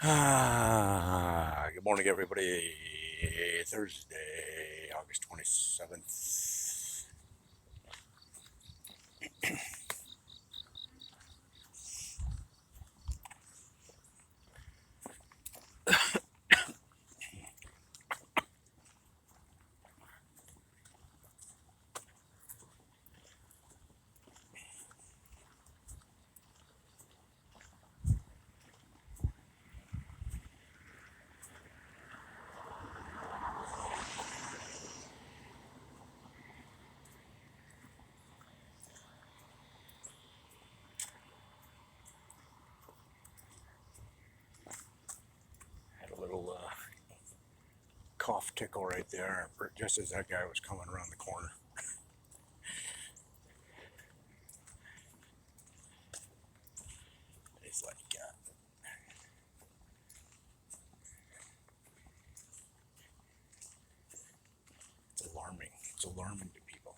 Good morning, everybody. Thursday, August 27th. Had a little cough tickle right there, just as that guy was coming around the corner. It's like, it's alarming. It's alarming to people.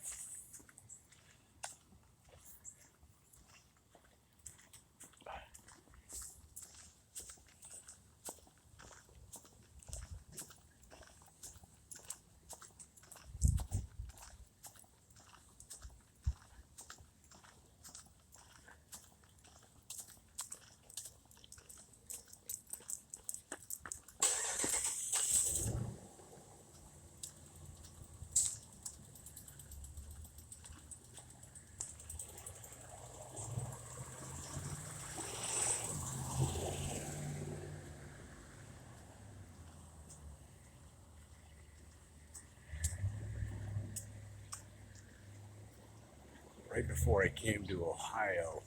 Right before I came to Ohio,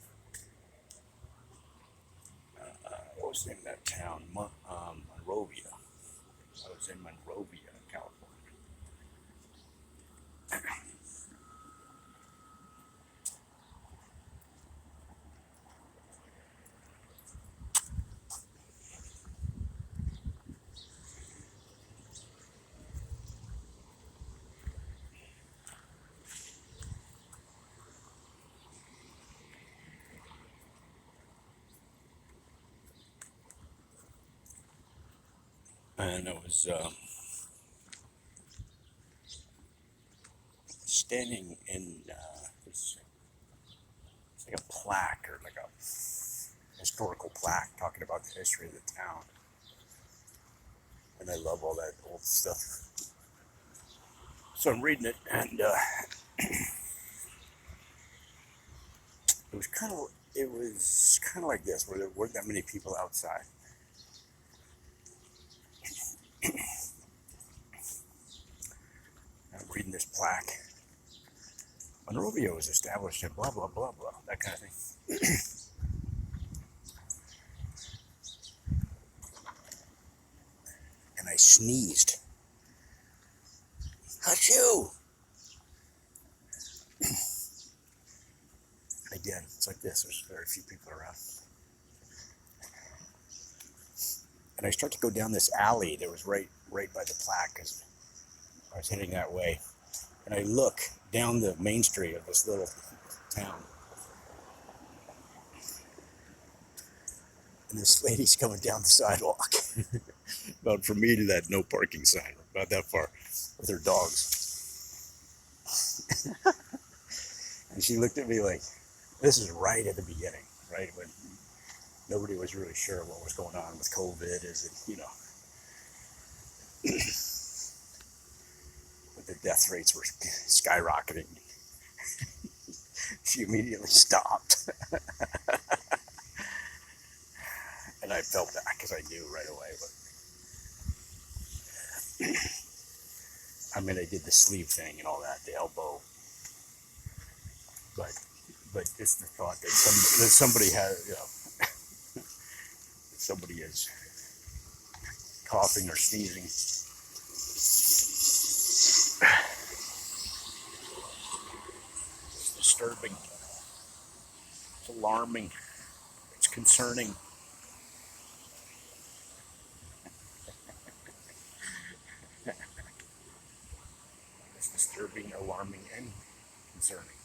what was the name of that town? Monrovia. I was in Monrovia, California. And I was standing in this, it's like a plaque or like a historical plaque talking about the history of the town. And I love all that old stuff. So I'm reading it, and it was kind of like this, where there weren't that many people outside. I'm reading this plaque. Monrovia was established in blah blah blah blah, that kind of thing. And I sneezed. Achoo! Again, it's like this. There's very few people around. And I start to go down this alley that was right by the plaque because I was heading that way. And I look down the main street of this little town. And this lady's coming down the sidewalk. About from me to that no parking sign, about that far, with her dogs. And she looked at me like, this is right at the beginning, right when nobody was really sure what was going on with COVID, is it, but the death rates were skyrocketing. She immediately stopped. And I felt that because I knew right away. But I mean, I did the sleeve thing and all that, the elbow. But just the thought that somebody has, somebody is coughing or sneezing. It's disturbing. It's alarming. It's concerning. It's disturbing, alarming, and concerning.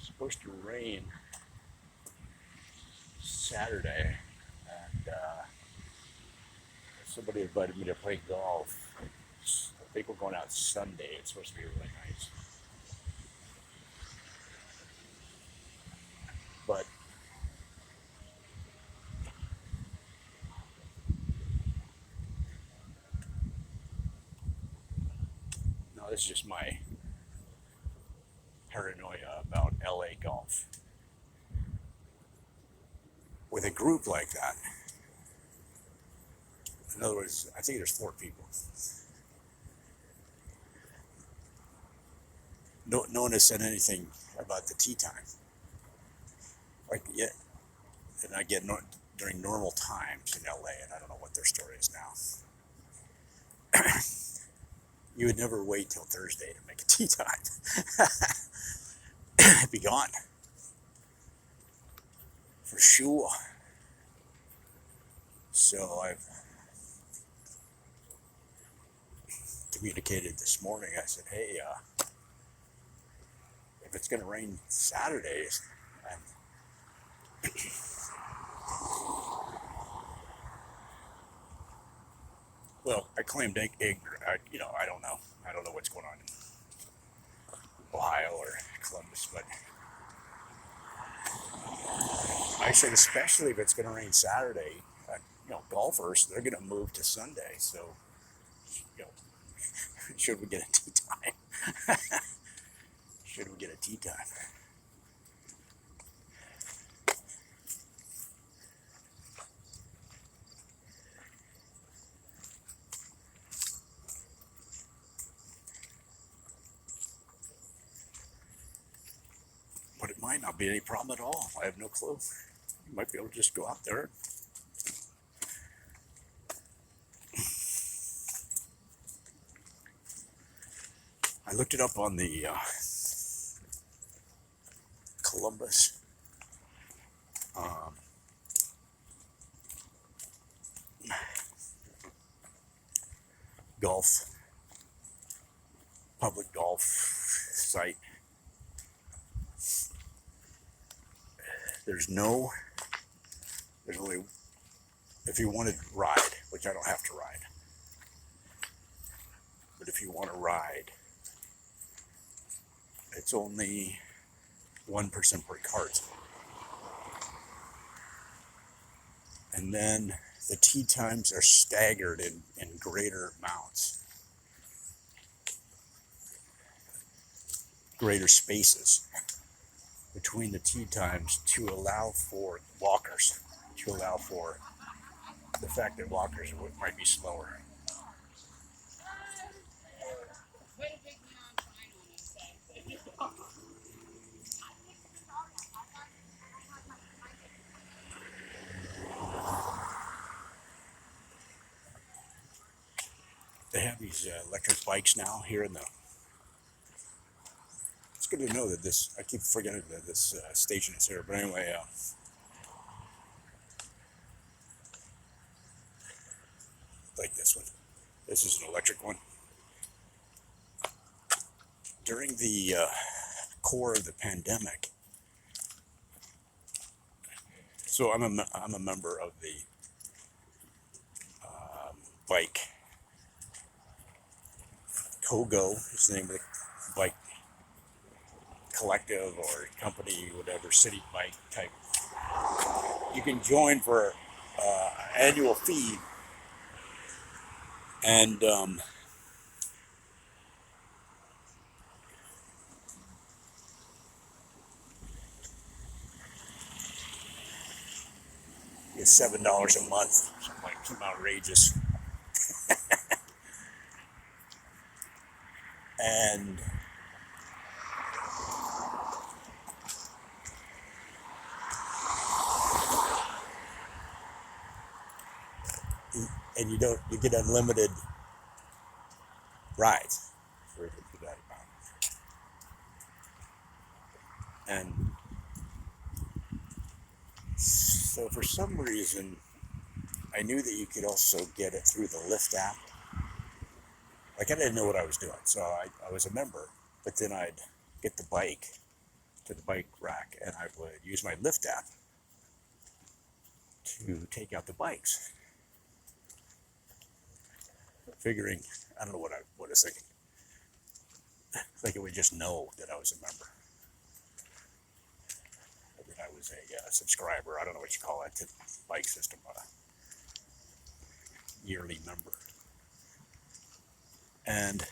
supposed to rain Saturday, and somebody invited me to play golf. I think we're going out Sunday. It's supposed to be really nice. But no, this is just my paranoia about LA golf. With a group like that, in other words, I think there's 4 people. No one has said anything about the tee time. Like, yeah, and I get during normal times in LA, and I don't know what their story is now. You would never wait till Thursday to make a tee time. It'd be gone. For sure. So I've communicated this morning. I said, hey, if it's going to rain Saturdays, and well, I claimed ignorant. I don't know. I don't know what's going on in Ohio or Columbus, but I said, especially if it's going to rain Saturday, golfers, they're going to move to Sunday. So, should we get a tee time? Should we get a tee time? But it might not be any problem at all. I have no clue. You might be able to just go out there. I looked it up on the Columbus public golf site. There's only, if you want to ride, which I don't have to ride, but if you want to ride, it's only 1% per cart. And then the tee times are staggered in greater amounts, greater spaces between the tee times to allow for walkers, to allow for the fact that walkers might be slower. They have these electric bikes now here in the. It's good to know that I keep forgetting that this station is here, but anyway, like this one. This is an electric one. During the core of the pandemic, so I'm a member of the bike. Kogo is the name of the bike collective or company, whatever, city bike type. You can join for annual fee, and it's $7 a month, something outrageous. And you get unlimited rides for that amount. And so for some reason, I knew that you could also get it through the Lyft app. Like, I didn't know what I was doing, so I was a member, but then I'd get the bike to the bike rack, and I would use my lift app to take out the bikes, figuring, I don't know what I was thinking, like it would just know that I was a member, that I was a subscriber, I don't know what you call it, to the bike system, yearly member. And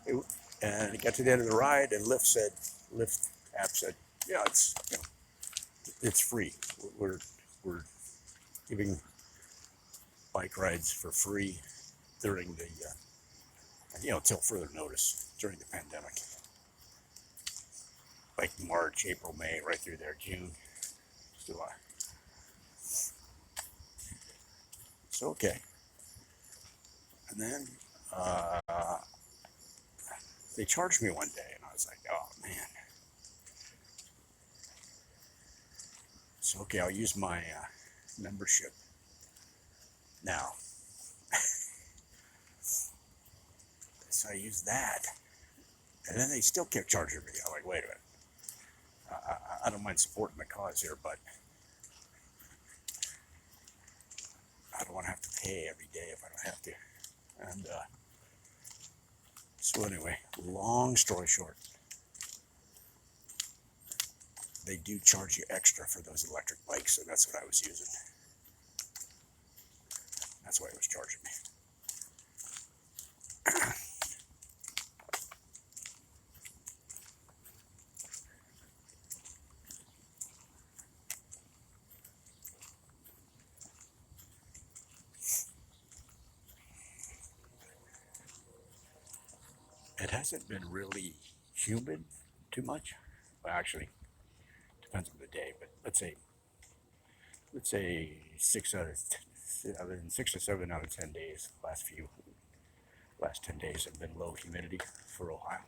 it got to the end of the ride, and Lyft app said, yeah, it's free. We're giving bike rides for free during the till further notice during the pandemic, like March, April, May, right through there, June, July. So okay, and then they charged me one day, and I was like, oh man. So okay, I'll use my membership now. So I used that, and then they still kept charging me. I'm like, wait a minute. I don't mind supporting the cause here, but I don't want to have to pay every day if I don't have to. And so anyway, long story short, they do charge you extra for those electric bikes, and that's what I was using. That's why it was charging me. It hasn't been really humid too much. Well, actually, depends on the day, but let's say 6 to 7 out of 10 days. Last 10 days have been low humidity for Ohio.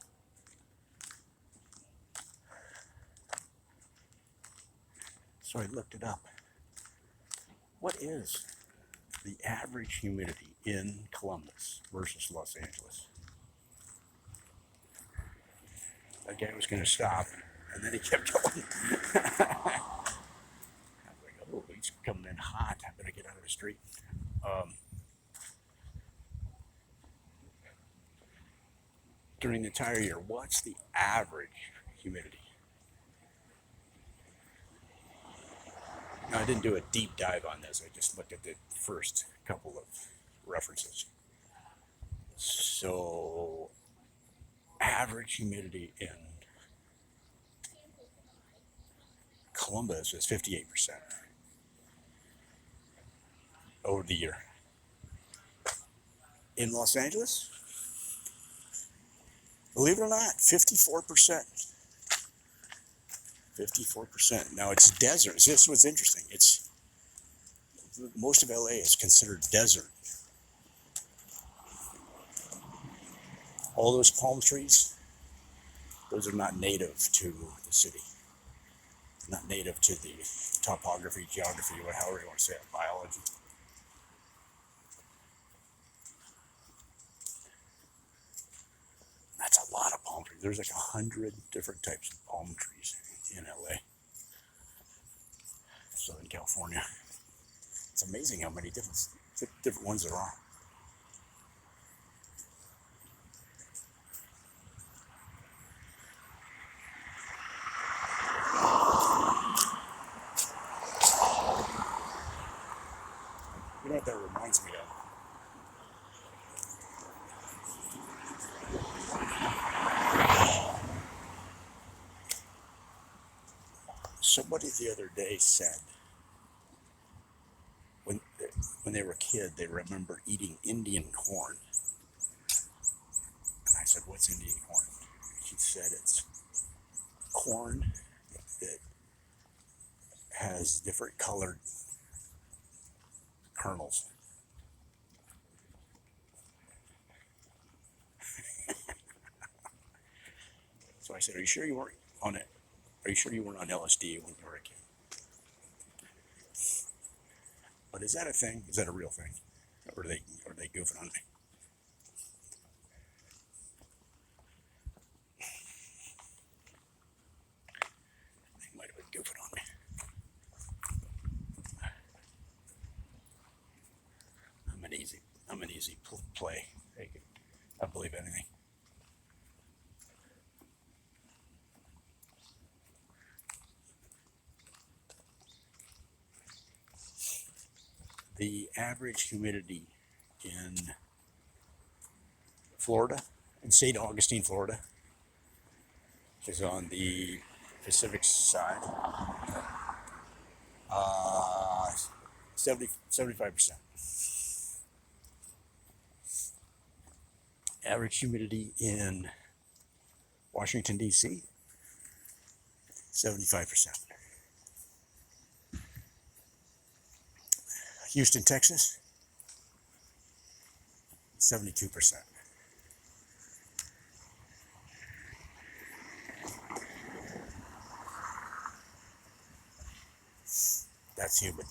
So I looked it up. What is the average humidity in Columbus versus Los Angeles? That guy was going to stop, and then he kept going. I was like, oh, he's coming in hot. I better get out of the street. During the entire year, what's the average humidity? Now, I didn't do a deep dive on this. I just looked at the first couple of references. So, average humidity in Columbus is 58% over the year. In Los Angeles, believe it or not, 54%. 54%. Now it's desert. This is what's interesting. It's most of LA is considered desert. All those palm trees, those are not native to the city. Not native to the topography, geography, or however you want to say it, biology. That's a lot of palm trees. There's like 100 different types of palm trees in LA, Southern California. It's amazing how many different ones there are. You know what that reminds me of? Somebody the other day said when they were a kid, they remember eating Indian corn. And I said, what's Indian corn? She said it's corn that has different colored kernels. So I said, are you sure you weren't on it? Are you sure you weren't on LSD when you were a kid? But is that a thing? Is that a real thing? Or are they goofing on me? goofing on me. I'm an easy play. I believe anything. The average humidity in Florida, in St. Augustine, Florida, is on the Pacific side. 75%. Average humidity in Washington, D.C., 75%. Houston, Texas, 72%. That's humid.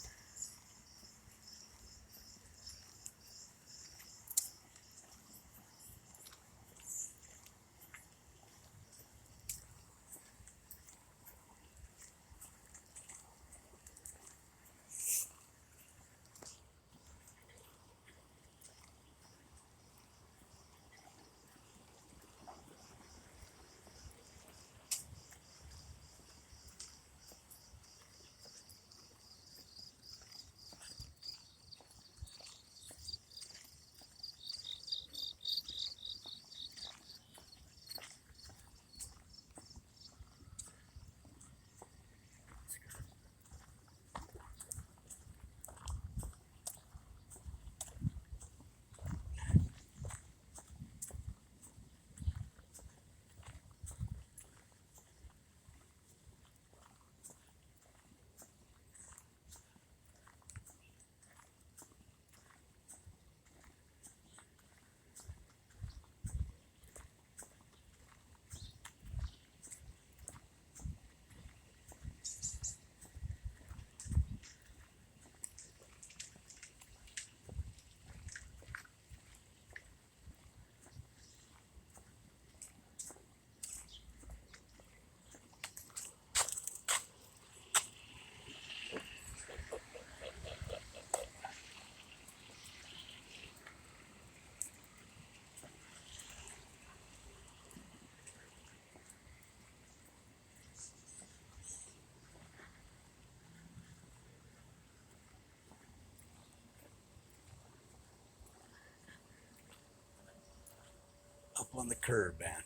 Up on the curb, man.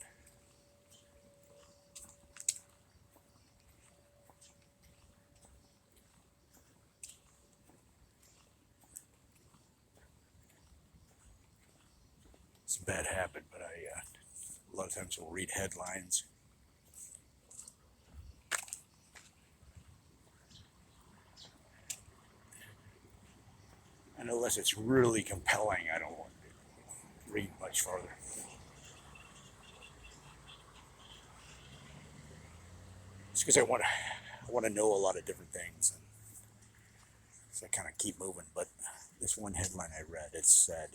It's a bad habit, but a lot of times will read headlines. And unless it's really compelling, I don't want to read much farther. It's because I want to know a lot of different things, and so I kind of keep moving. But this one headline I read, it said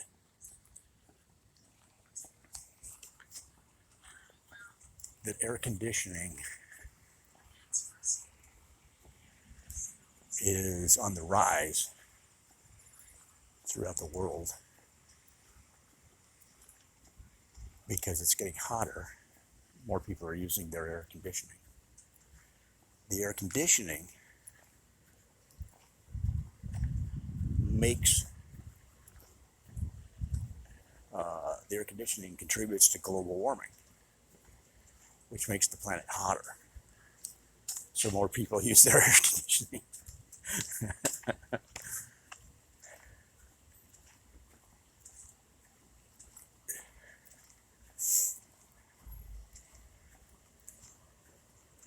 that air conditioning is on the rise throughout the world because it's getting hotter. More people are using their air conditioning. The air conditioning contributes to global warming, which makes the planet hotter. So more people use their air conditioning.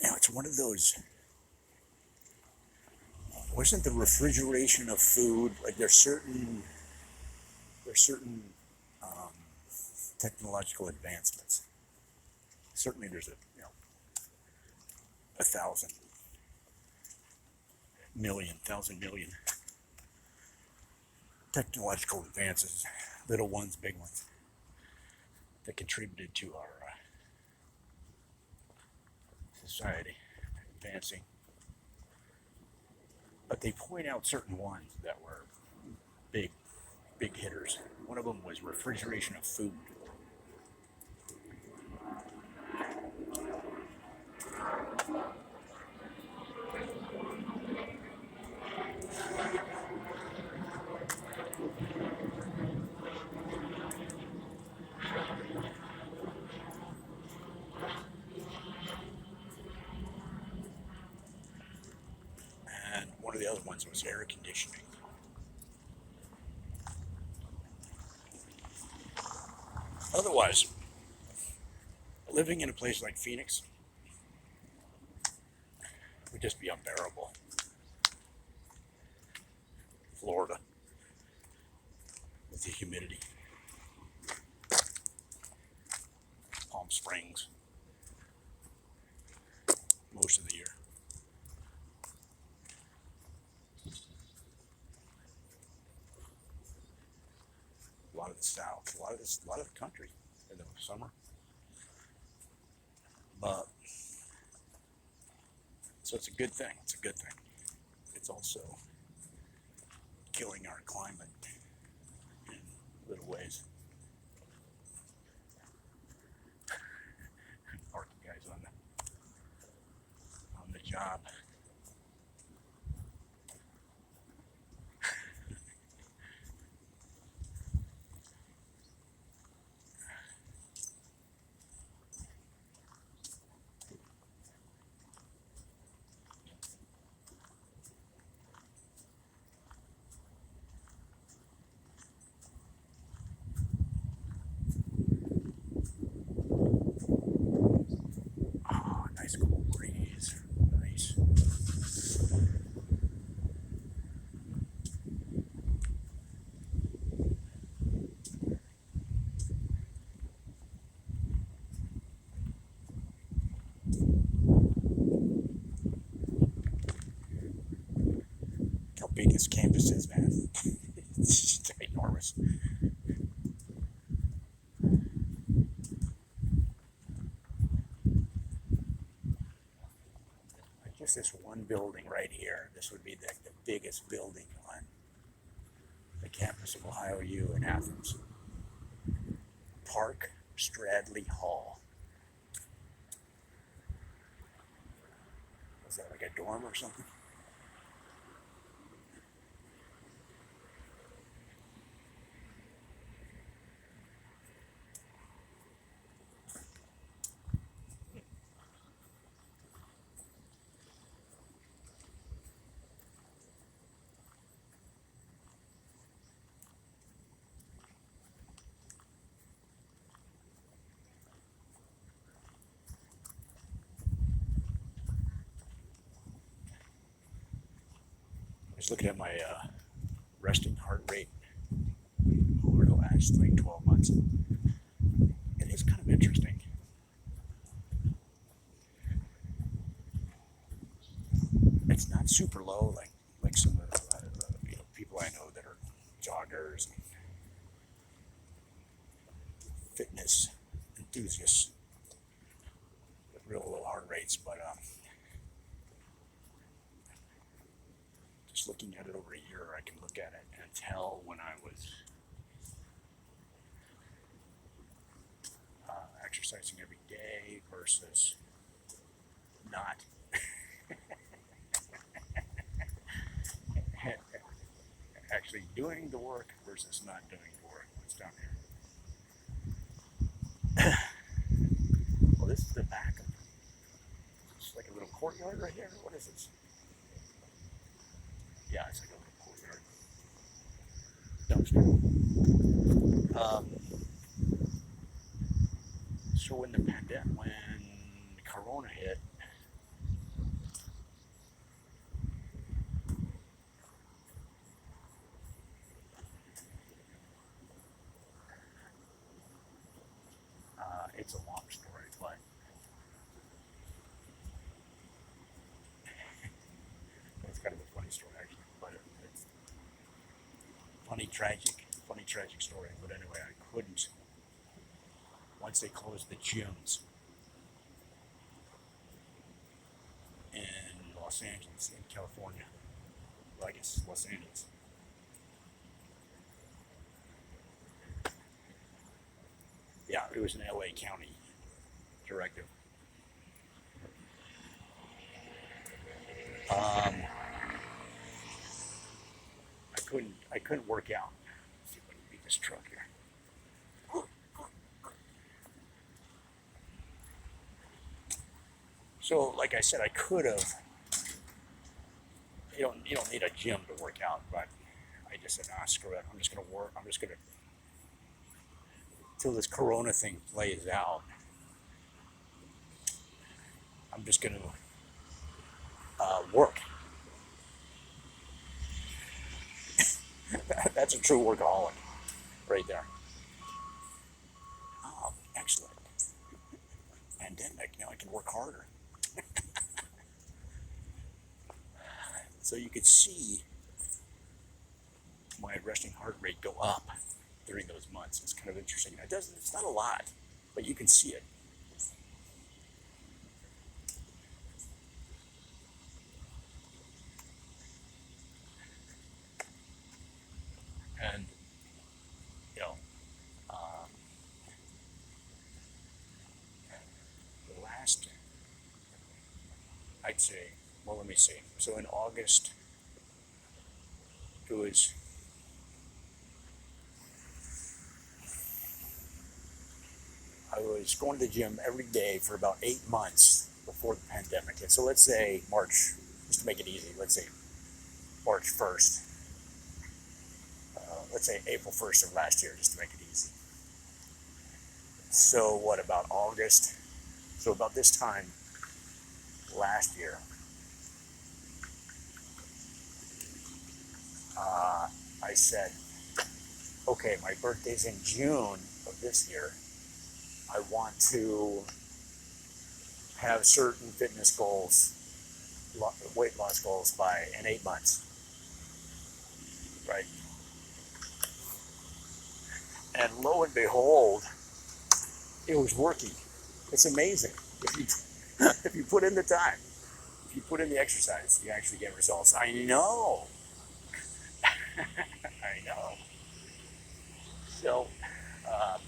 Now it's one of those. Wasn't the refrigeration of food like there's certain technological advancements? Certainly, there's 1,000 million technological advances, little ones, big ones, that contributed to our society advancing. But they point out certain ones that were big, big hitters. One of them was refrigeration of food. And one of the other ones was air conditioning. Otherwise, living in a place like Phoenix would just be unbearable. Florida, with the humidity. Palm Springs, most of the year. A lot of the South, a lot of the country in the summer. But so it's a good thing. It's a good thing. It's also killing our climate in little ways. Parking guys on the job. Oh, nice cool breeze. Nice. How big this campus is, man. It's just enormous. Just this one building right here. This would be the biggest building on the campus of Ohio U in Athens. Park Stradley Hall. Was that like a dorm or something? I was looking at my resting heart rate over the last like 12 months. It is kind of interesting. It's not super low like some of the people I know that are joggers and fitness enthusiasts with real low heart rates, but just looking at it over a year, I can look at it and tell when I was exercising every day versus not. Actually doing the work versus not doing the work. What's down here? Well, this is the back of it's like a little courtyard right here. What is this? Yeah, it's like a little courtyard. Dumpster. So when the pandemic, when Corona hit, it's a long story, but it's kind of a funny story actually. But it's funny, tragic story. But anyway, I couldn't. Once they closed the gyms in Los Angeles, in California, Well, I guess it's Los Angeles. Yeah, it was an LA County directive. Um, I couldn't work out. Let's see if I can beat this truck here. So, like I said, I could have. You don't need a gym to work out, but I just said, nah, screw it. I'm just gonna work. I'm just gonna till this Corona thing plays out. I'm just gonna work. That's a true workaholic, right there. Oh, excellent. Pandemic. Now I can work harder. So you could see my resting heart rate go up during those months. It's kind of interesting. It doesn't. It's not a lot, but you can see it. And you know, um, the last, I'd say, well, let me see. So in August, it was. I was going to the gym every day for about 8 months before the pandemic. And so let's say March, just to make it easy, let's say March 1st. Let's say April 1st of last year, just to make it easy. So what about August? So about this time last year, I said, okay, my birthday's in June of this year. I want to have certain fitness goals, weight loss goals by in 8 months, right? And lo and behold, it was working. It's amazing. If you if you put in the time, if you put in the exercise, you actually get results. I know. I know. So, um,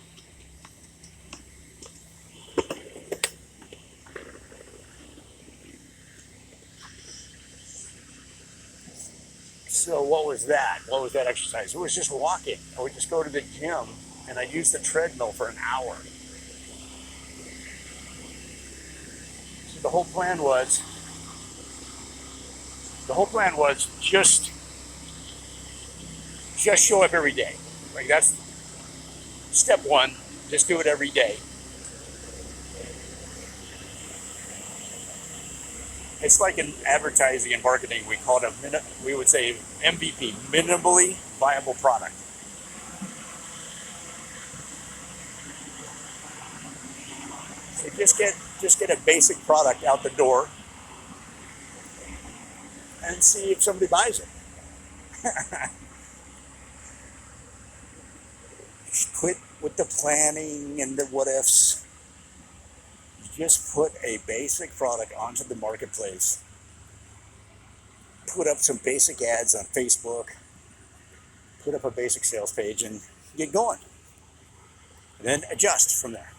so what was that? What was that exercise? It was just walking. I would just go to the gym and I'd use the treadmill for an hour. So the whole plan was just show up every day. Like that's step one. Just do it every day. It's like in advertising and marketing, we would say MVP, minimally viable product. So just get a basic product out the door and see if somebody buys it. Quit with the planning and the what ifs. Just put a basic product onto the marketplace. Put up some basic ads on Facebook. Put up a basic sales page and get going. And then adjust from there.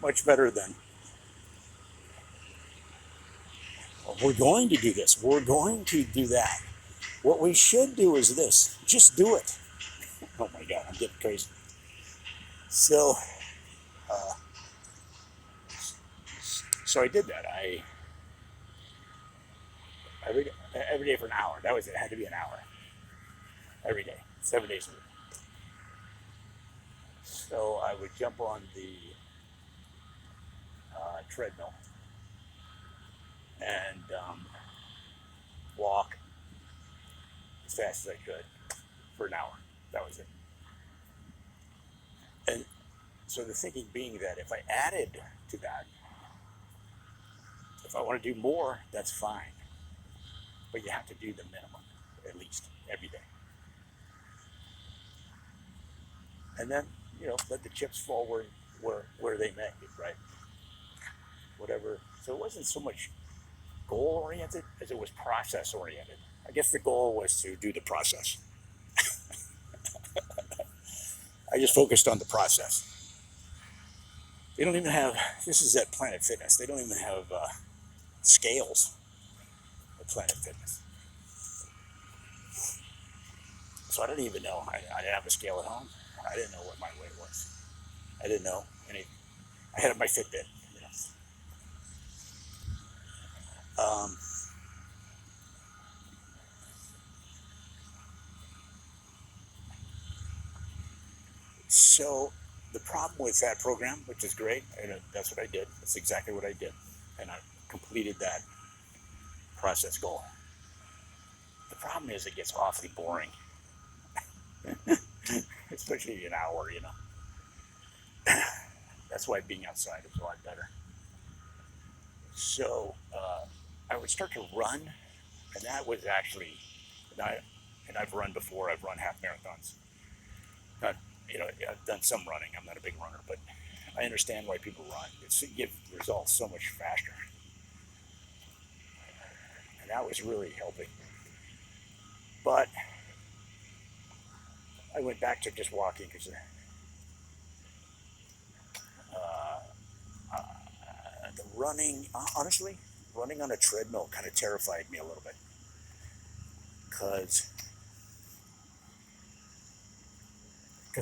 Much better than, well, we're going to do this. We're going to do that. What we should do is this. Just do it. Oh my God, I'm getting crazy. So, uh, so I did that. Every day for an hour. That was it. It had to be an hour every day, 7 days a week. So I would jump on the treadmill and walk as fast as I could for an hour. That was it. And so the thinking being that if I added to that, if I want to do more, that's fine. But you have to do the minimum, at least, every day. And then, let the chips fall where they may, right? Whatever. So it wasn't so much goal oriented as it was process oriented. I guess the goal was to do the process. I just focused on the process. They don't even have, this is at Planet Fitness, they don't even have scales at Planet Fitness. So I didn't even know. I didn't have a scale at home. I didn't know what my weight was. I didn't know any. I had my Fitbit. You know. So the problem with that program, which is great, and that's what I did. That's exactly what I did, and I completed that process goal. The problem is it gets awfully boring, especially an hour. You know. That's why being outside is a lot better. So I would start to run, and that was actually, and I've run before. I've run half marathons. Not, you know, I've done some running. I'm not a big runner, but I understand why people run. It gives results so much faster, and that was really helping. But I went back to just walking because the running, honestly, running on a treadmill kind of terrified me a little bit because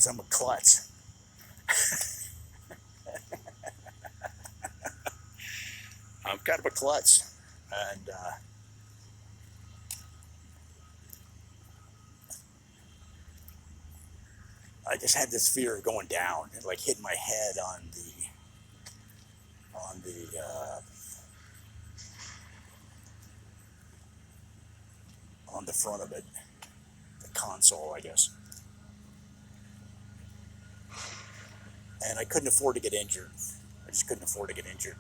I'm a klutz. I'm kind of a klutz, and I just had this fear of going down and like hitting my head on the front of it, the console, I guess. And I couldn't afford to get injured. I just couldn't afford to get injured.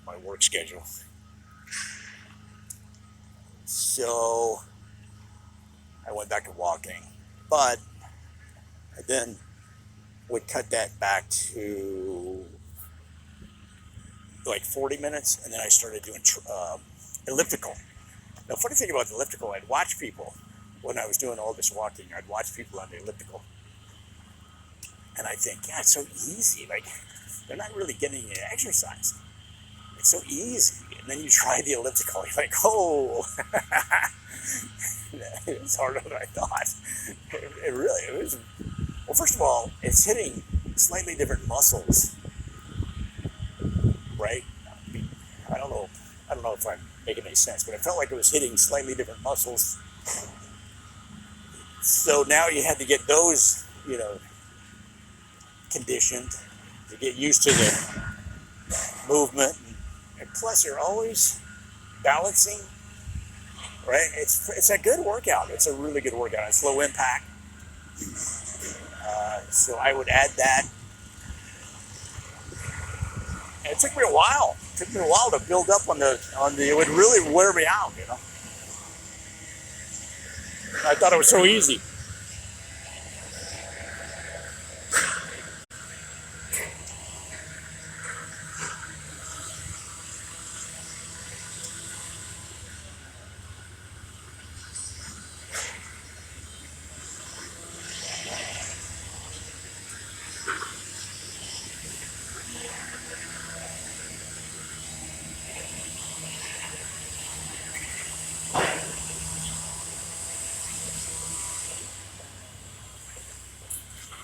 My work schedule. So I went back to walking, but I then would cut that back to like 40 minutes, and then I started doing elliptical. Now, funny thing about the elliptical, I'd watch people when I was doing all this walking. I'd watch people on the elliptical, and I think, yeah, it's so easy. Like, they're not really getting any exercise. It's so easy. And then you try the elliptical, you're like, oh, it's harder than I thought. It was. Well, first of all, it's hitting slightly different muscles, right? I don't know if I'm making any sense, but it felt like it was hitting slightly different muscles. So now you had to get those, you know, conditioned to get used to the movement, and plus you're always balancing, right? It's a good workout. It's a really good workout. It's low impact. So I would add that. And it took me a while. It took me a while to build up on the. It would really wear me out, you know. I thought it was so easy.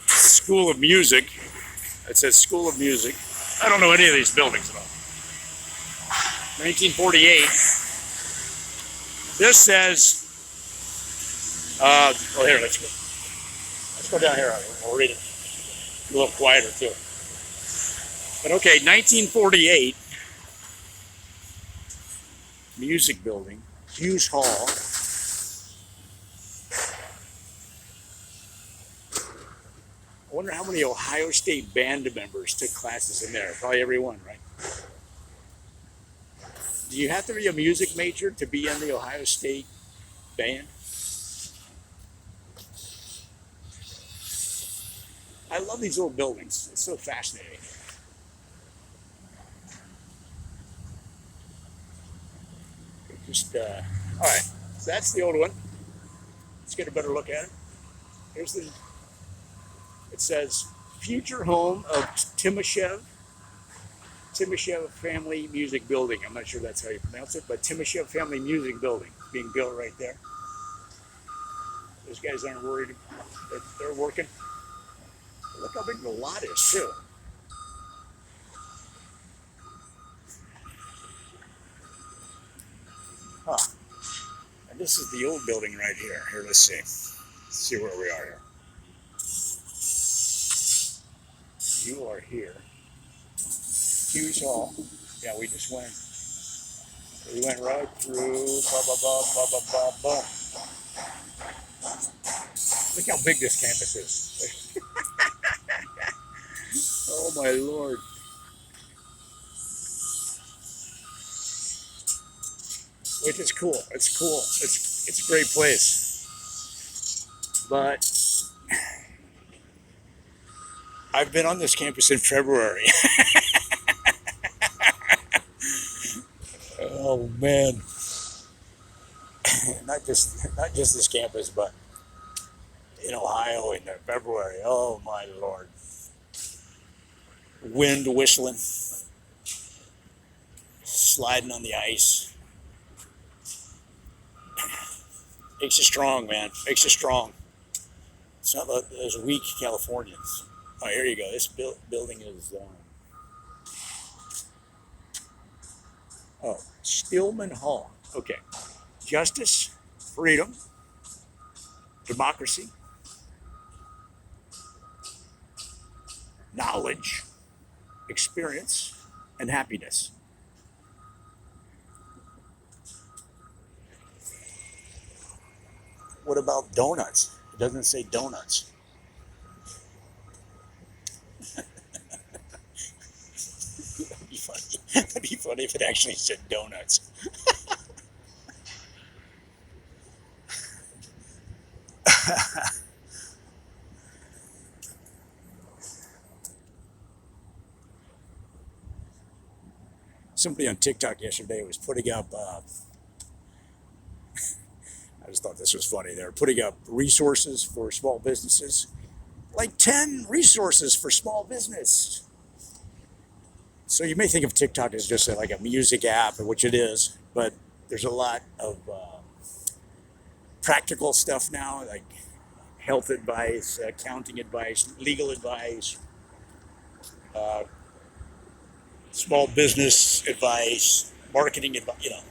School of Music. It says School of Music. I don't know any of these buildings at all. 1948. This says, well, here, let's go. Let's go down here. I'll read it. A little quieter, too. But okay, 1948. Music building. Hughes Hall. I wonder how many Ohio State band members took classes in there. Probably every one, right? Do you have to be a music major to be in the Ohio State band? I love these little buildings. It's so fascinating. Just All right, so that's the old one. Let's get a better look at it. Here's the. It says future home of Timashev Family Music Building. I'm not sure that's how you pronounce it, but Timashev Family Music Building being built right there. Those guys aren't worried. They're working. Look how big the lot is, too. Huh. And this is the old building right here. Here, let's see. Let's see where we are here. You are here. Hughes Hall. Yeah, we just went. We went right through. Blah, blah, blah, blah, blah, blah, blah. Look how big this campus is. Oh, my Lord. Which is cool. It's cool. It's a great place. But I've been on this campus in February. Oh man. not just this campus, but in Ohio in February. Oh my Lord. Wind whistling, sliding on the ice. Makes you strong, man. Makes you strong. It's not like those weak Californians. Oh, here you go. This building is. Stillman Hall. Okay. Justice, freedom, democracy, knowledge, experience, and happiness. What about donuts? It doesn't say donuts. That'd be funny. That'd be funny if it actually said donuts. Somebody on TikTok yesterday was putting up. I just thought this was funny. They were putting up resources for small businesses, like 10 resources for small business. So you may think of TikTok as just like a music app, which it is, but there's a lot of practical stuff now, like health advice, accounting advice, legal advice, uh, small business advice, marketing advice,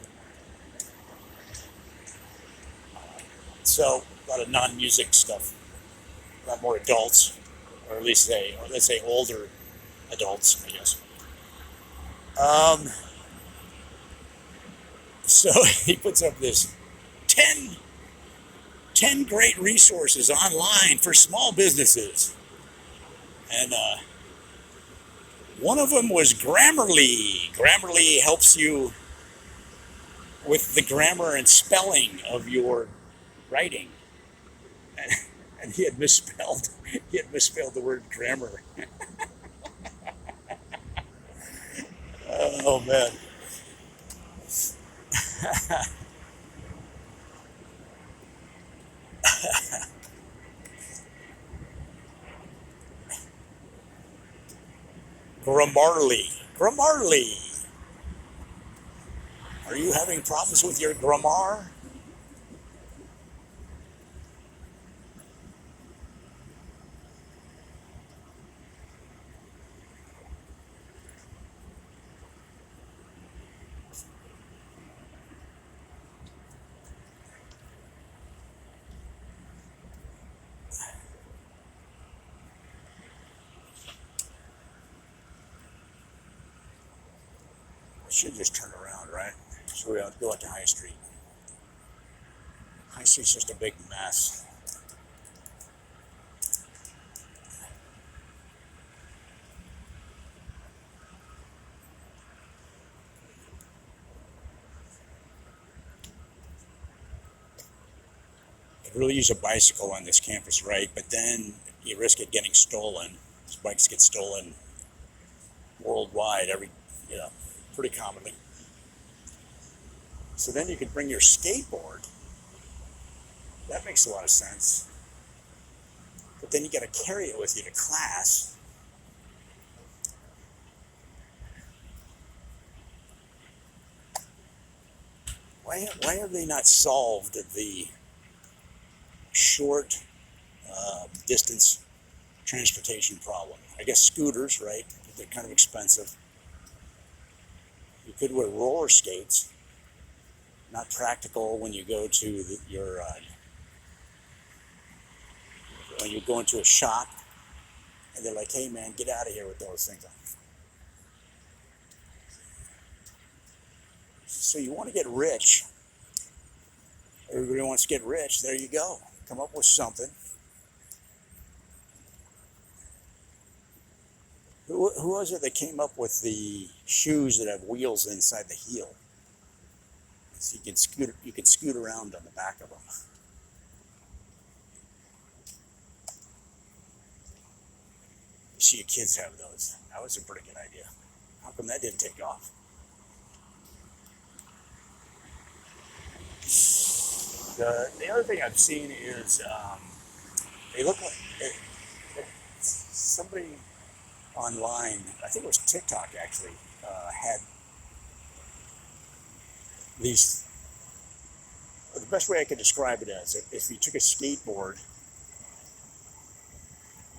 So a lot of non-music stuff, a lot more adults, or at least let's say older adults, I guess. Um, so he puts up this 10, 10 great resources online for small businesses. And one of them was Grammarly. Grammarly helps you with the grammar and spelling of your writing. And he had misspelled the word grammar. Oh man. Grammarly. Are you having problems with your grammar? Should just turn around, right? So we go out to High Street. High Street's just a big mess. Could really use a bicycle on this campus, right? But then you risk it getting stolen. These bikes get stolen worldwide, pretty commonly. So then you could bring your skateboard. That makes a lot of sense. But then you got to carry it with you to class. Why have they not solved the short distance transportation problem? I guess scooters, right? They're kind of expensive. You could wear roller skates. Not practical when you go to when you go into a shop and they're like, "Hey man, get out of here with those things on." So you want to get rich. Everybody wants to get rich. There you go. Come up with something. Who was it that came up with the shoes that have wheels inside the heel? So you can scoot around on the back of them. You see your kids have those. That was a pretty good idea. How come that didn't take off? The other thing I've seen is they look like somebody online, I think it was TikTok actually, had these. The best way I could describe it is if you took a skateboard,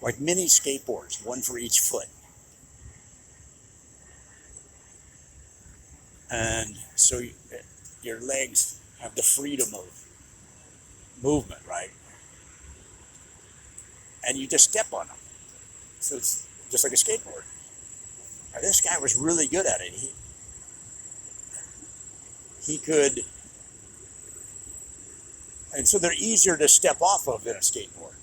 like mini skateboards, one for each foot. And so your legs have the freedom of movement, right? And you just step on them. So it's just like a skateboard. Now, this guy was really good at it. He could, and so they're easier to step off of than a skateboard.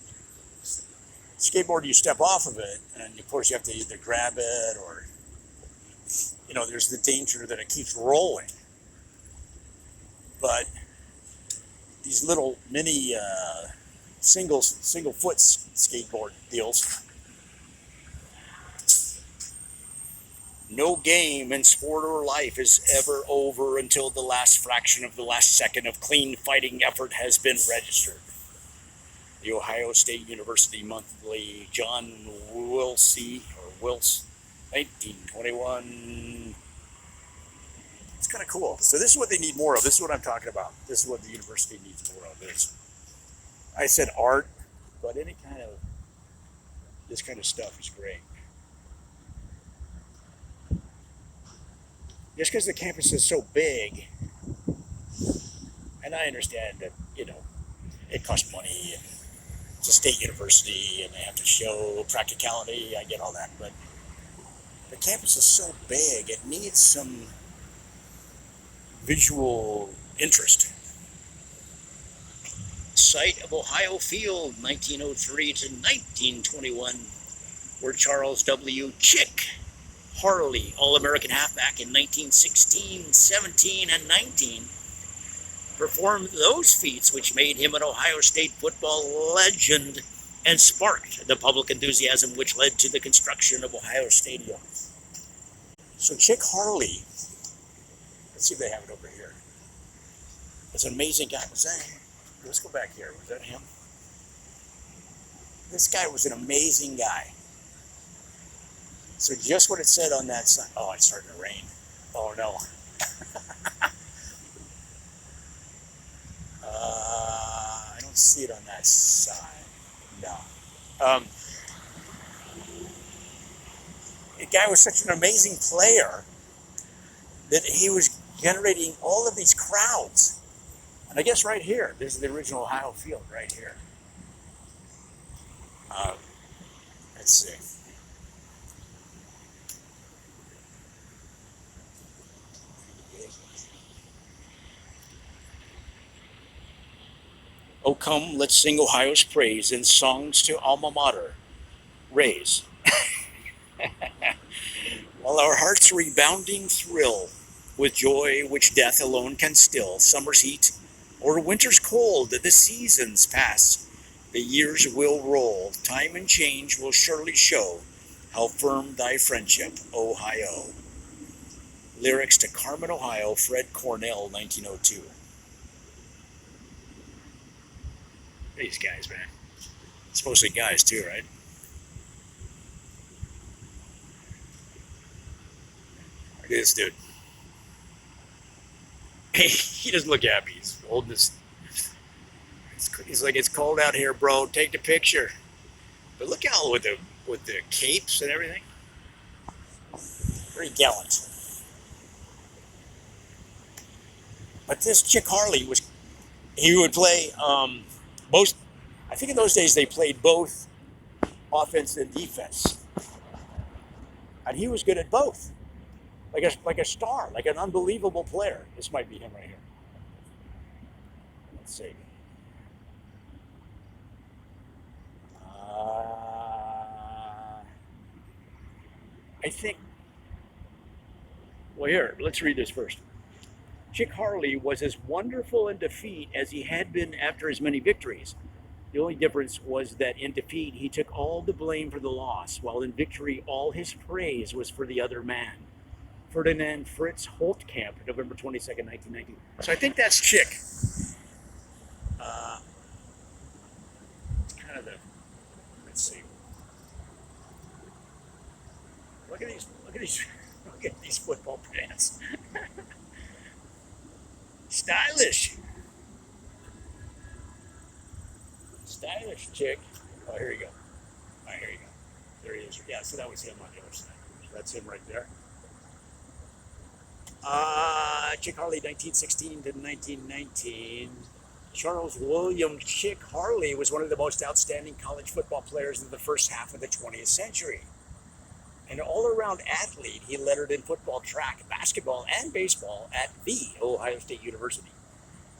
Skateboard, you step off of it, and of course you have to either grab it or, there's the danger that it keeps rolling. But these little mini single foot skateboard deals. No game in sport or life is ever over until the last fraction of the last second of clean fighting effort has been registered. The Ohio State University Monthly, John Wilce, 1921. It's kind of cool. So this is what they need more of. This is what I'm talking about. This is what the university needs more of. I said art, but this kind of stuff is great. Just because the campus is so big, and I understand that, it costs money, and it's a state university, and they have to show practicality, I get all that, but the campus is so big, it needs some visual interest. Site of Ohio Field, 1903 to 1921, where Charles W. Chick Harley, All-American halfback in 1916, 17, and 19, performed those feats which made him an Ohio State football legend and sparked the public enthusiasm which led to the construction of Ohio Stadium. So Chick Harley, let's see if they have it over here. It's an amazing guy. Let's go back here. Was that him? This guy was an amazing guy. So just what it said on that sign. Oh, it's starting to rain. Oh no. I don't see it on that side. No. The guy was such an amazing player that he was generating all of these crowds. And I guess right here, this is the original Ohio Field right here. Let's see. Oh, come, let's sing Ohio's praise in songs to alma mater. Raise. While our hearts rebounding thrill with joy which death alone can still, summer's heat or winter's cold, the seasons pass, the years will roll, time and change will surely show how firm thy friendship, Ohio. Lyrics to Carmen, Ohio, Fred Cornell, 1902. These guys, man. It's mostly guys, too, right? Look at this dude. He doesn't look happy. He's holding his. He's like, it's cold out here, bro. Take the picture. But look out with the capes and everything. Very gallant. But this Chick Harley he would play most. I think in those days they played both offense and defense, and he was good at both. Like a star, like an unbelievable player. This might be him right here. Let's see. I think. Well, here, let's read this first. Chick Harley was as wonderful in defeat as he had been after his many victories. The only difference was that in defeat, he took all the blame for the loss, while in victory, all his praise was for the other man. Ferdinand Fritz Holtkamp, November 22nd, 1919. So I think that's Chick. It's kind of the, let's see. Look at these football pants. Stylish Chick. Oh, here you go. All right, here you go. There he is. Yeah, so that was him on the other side. So that's him right there. Chick Harley, 1916 to 1919. Charles William Chick Harley was one of the most outstanding college football players of the first half of the 20th century. An all-around athlete, he lettered in football, track, basketball, and baseball at the Ohio State University.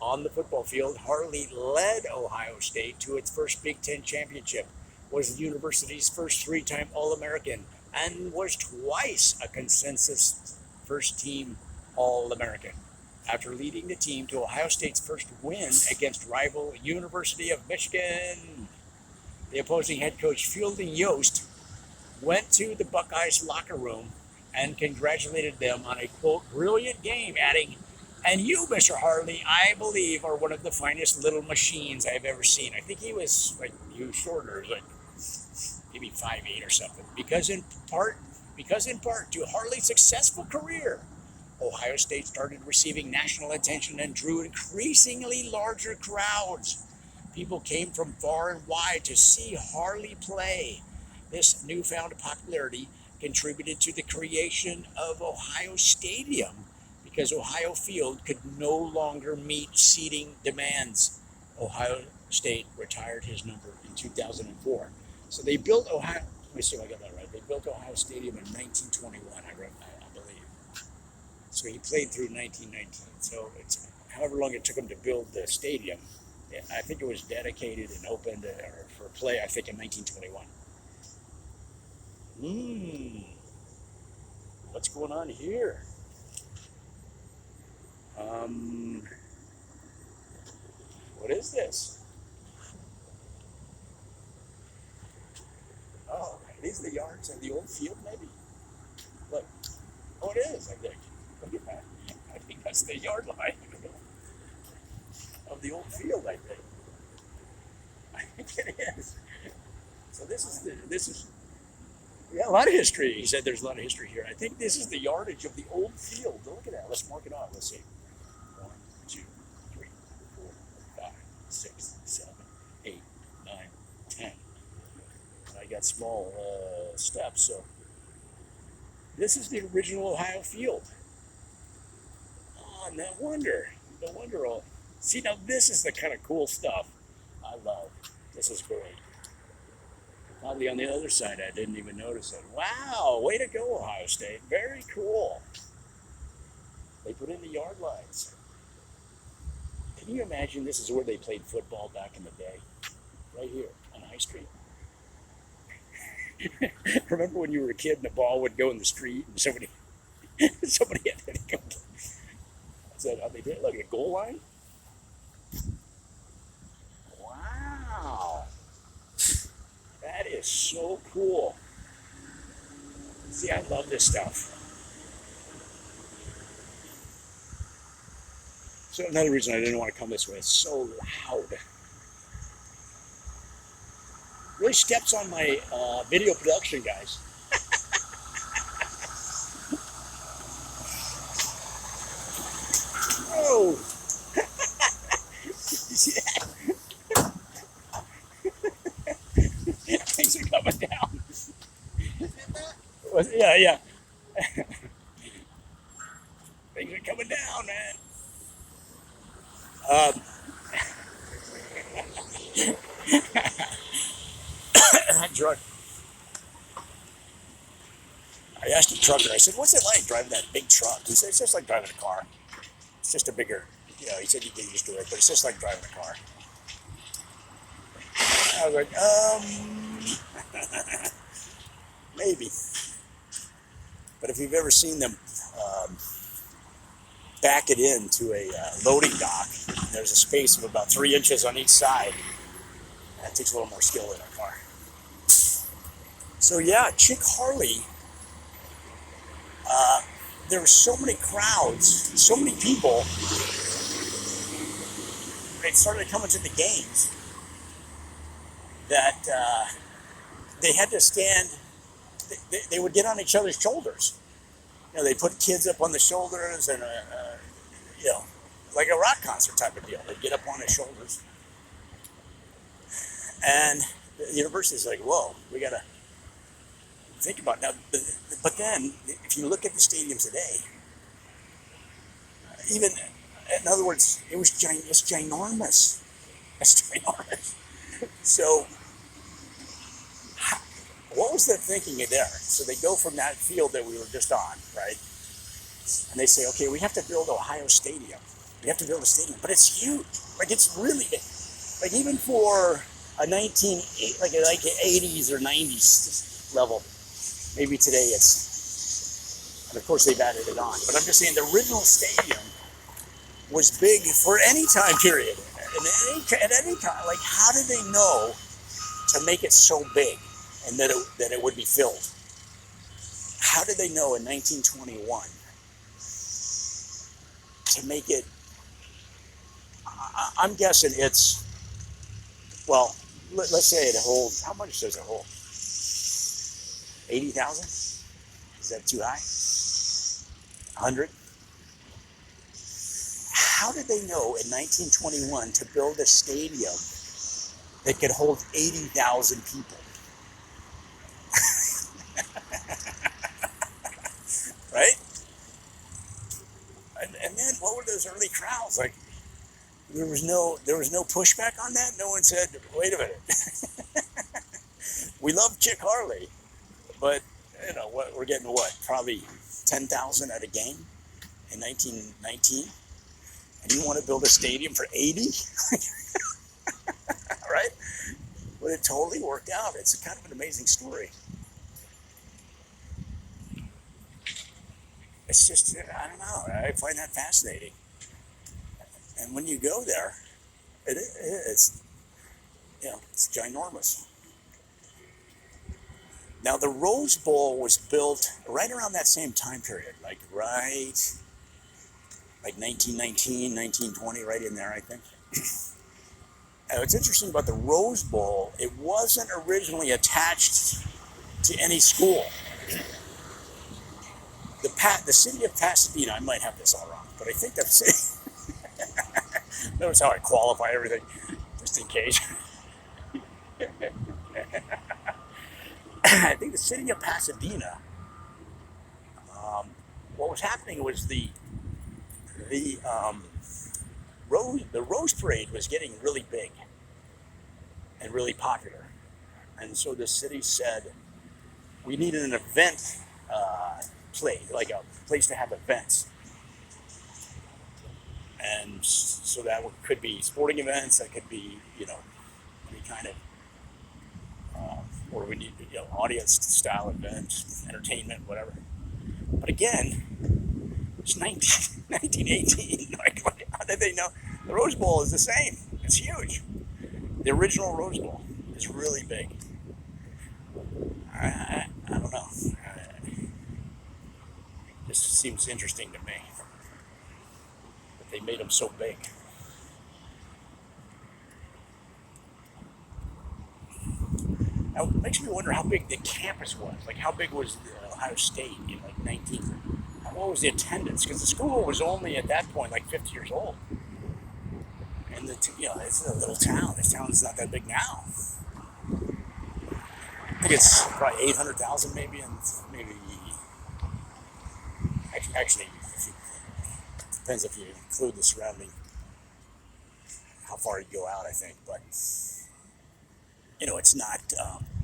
On the football field, Harley led Ohio State to its first Big Ten championship, was the university's first three-time All-American, and was twice a consensus first-team All-American. After leading the team to Ohio State's first win against rival University of Michigan, the opposing head coach Fielding Yost went to the Buckeyes locker room and congratulated them on a, quote, brilliant game, adding, "And you, Mr. Harley, I believe are one of the finest little machines I've ever seen." I think he was shorter, like maybe 5'8" or something. Because in part to Harley's successful career, Ohio State started receiving national attention and drew increasingly larger crowds. People came from far and wide to see Harley play. This newfound popularity contributed to the creation of Ohio Stadium because Ohio Field could no longer meet seating demands. Ohio State retired his number in 2004. So they built Ohio. Let me see if I got that right. They built Ohio Stadium in 1921, I believe. So he played through 1919. So it's however long it took him to build the stadium. I think it was dedicated and opened for play, I think, in 1921. What's going on here? What is this? Oh, are these the yards of the old field, maybe? Look. Oh, it is, I think. Look at that. I think that's the yard line of the old field, I think. I think it is. So this is yeah, a lot of history. He said there's a lot of history here. I think this is the yardage of the old field. Look at that. Let's mark it off. Let's see. 1, 2, 3, 4, 5, 6, 7, 8, 9, 10. I got small steps, so this is the original Ohio field. Oh, no wonder all. See, now this is the kind of cool stuff I love. This is great. Probably on the other side, I didn't even notice it. Wow, way to go, Ohio State. Very cool. They put in the yard lines. Can you imagine this is where they played football back in the day? Right here on High Street. Remember when you were a kid and the ball would go in the street and somebody had to go. Is that how they did it? Look at the goal line. Wow. That is so cool. See, I love this stuff. So another reason I didn't want to come this way, it's so loud. Really steps on my video production, guys. Whoa! You see that? Things are coming down. Yeah, yeah. Things are coming down, man. That truck. I asked the trucker, I said, what's it like driving that big truck? He said, it's just like driving a car. It's just a bigger, he said you get used to it, but it's just like driving a car. I was like, maybe. But if you've ever seen them back it into a loading dock, there's a space of about 3 inches on each side. That takes a little more skill in a car. So yeah, Chick Harley, there were so many crowds, so many people. They started coming to the games that they had to stand. They would get on each other's shoulders. They put kids up on the shoulders and like a rock concert type of deal. They'd get up on their shoulders, and the university's like, "Whoa, we gotta think about it now." But then, if you look at the stadium today, even in other words, it's ginormous. It's ginormous. So, what was the thinking there? So they go from that field that we were just on, right? And they say, okay, we have to build Ohio Stadium. We have to build a stadium, but it's huge. Like it's really big. Like even for a 80s or 90s level, maybe today and of course they've added it on. But I'm just saying the original stadium was big for any time period. At any time, like how did they know to make it so big and that it would be filled? How did they know in 1921 to make it? I'm guessing it's, well, let's say it holds, how much does it hold? 80,000? Is that too high? 100? How did they know in 1921 to build a stadium that could hold 80,000 people? Right? And then what were those early crowds like? There was no pushback on that. No one said, "Wait a minute, we love Chick Harley, but we're getting probably 10,000 at a game in 1919, and you want to build a stadium for 80, right?" But it totally worked out. It's kind of an amazing story. It's just, I don't know. I find that fascinating. And when you go there, it's ginormous. Now, the Rose Bowl was built right around that same time period, like 1919, 1920, right in there, I think. What's interesting about the Rose Bowl, it wasn't originally attached to any school. The city of Pasadena, I might have this all wrong, but I think that's it. Notice how I qualify everything, just in case. I think the city of Pasadena, what was happening was the Rose Parade was getting really big and really popular. And so the city said, we needed an event like a place to have events. And so that could be sporting events, that could be, any kind of, or we need, audience style events, entertainment, whatever. But again, it's 1918. Like, how did they know? The Rose Bowl is the same. It's huge. The original Rose Bowl is really big. I don't know. This seems interesting to me. They made them so big. Now, it makes me wonder how big the campus was. Like, how big was Ohio State in like 19? What was the attendance? Because the school was only at that point like 50 years old, and it's a little town. This town's not that big now. I think it's probably 800,000 maybe, and maybe actually it depends if you include the surrounding, how far you go out. I think, but it's not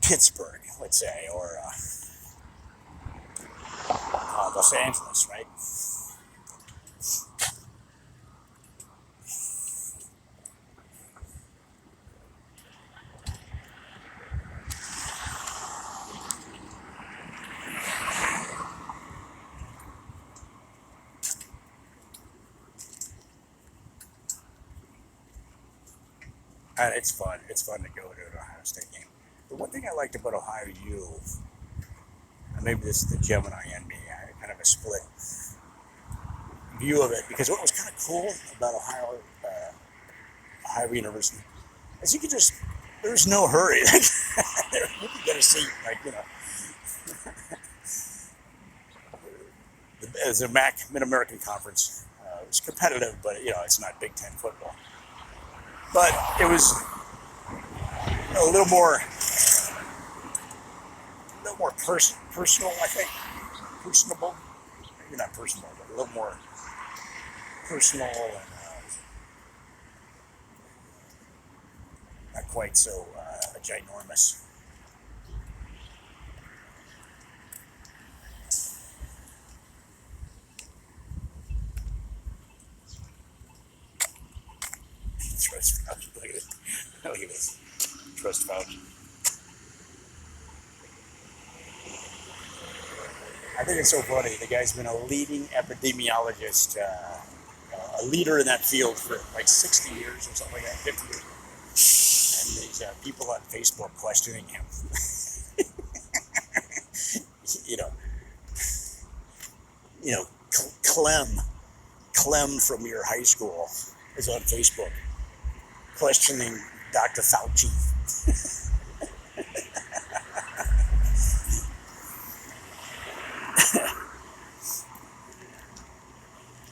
Pittsburgh, let's say, or Los Angeles, right? And it's fun. It's fun to go to an Ohio State game. The one thing I liked about Ohio U, and maybe this is the Gemini in me, I had kind of a split view of it, because what was kind of cool about Ohio University is you could just, there's no hurry. You could get a seat, as a Mid-American Conference. It was competitive, but it's not Big Ten football. But it was a little more personal, I think. Personable. Maybe not personal, but a little more personal and not quite so ginormous. Trust Fauci. Look at this. Look at this. Trust Fauci. I think it's so funny. The guy's been a leading epidemiologist, a leader in that field for like 60 years or something like that, 50 years. And these people on Facebook questioning him. Clem from your high school is on Facebook questioning Dr. Fauci.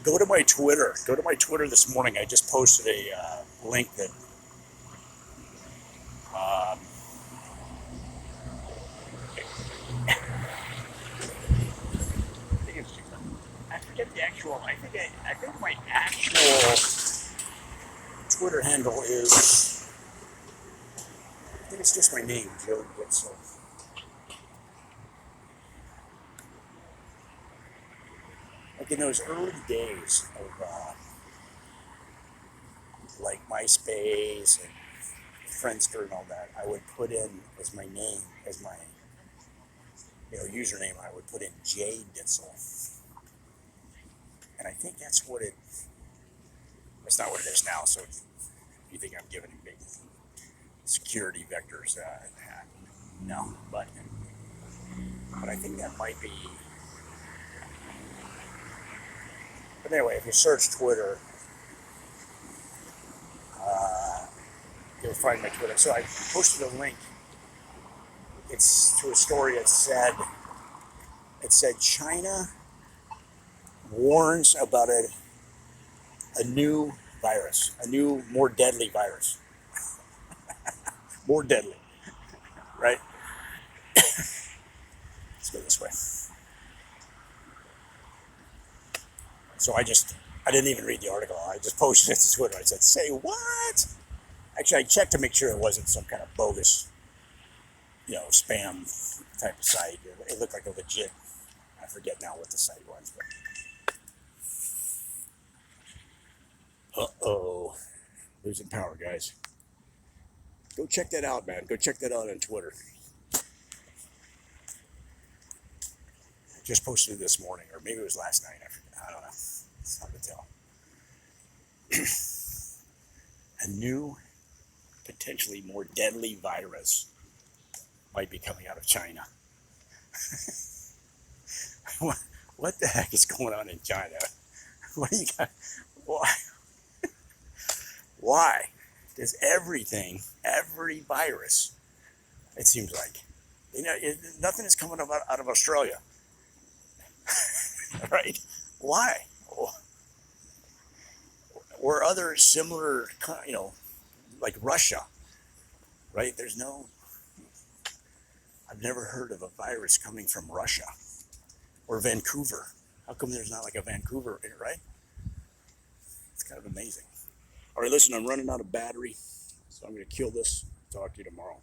Go to my Twitter. Go to my Twitter this morning. I just posted a link that I forget the actual. I think my actual Twitter handle is. I think it's just my name, Joe Gitzel. Like in those early days of like MySpace and Friendster and all that, I would put in as my name, as my username, I would put in J Ditzel. And I think that's what it's not what it is now, so you think I'm giving him big security vectors, no, but I think that might be. But anyway, if you search Twitter, you'll find my Twitter. So I posted a link. It's to a story that said China warns about a new virus, a new, more deadly virus. More deadly, right? Let's go this way. So I didn't even read the article. I just posted it to Twitter. I said, say what? Actually, I checked to make sure it wasn't some kind of bogus, spam type of site. It looked like a legit, I forget now what the site was. But uh-oh. Losing power, guys. Go check that out, man. Go check that out on Twitter. Just posted it this morning, or maybe it was last night. I don't know. It's hard to tell. A new, potentially more deadly virus might be coming out of China. What the heck is going on in China? What do you got? Why? Why does everything, every virus, it seems like, nothing is coming out of Australia, right? Why? Or other similar, like Russia, right? I've never heard of a virus coming from Russia or Vancouver. How come there's not like a Vancouver, right? It's kind of amazing. All right, listen, I'm running out of battery, so I'm going to kill this. Talk to you tomorrow.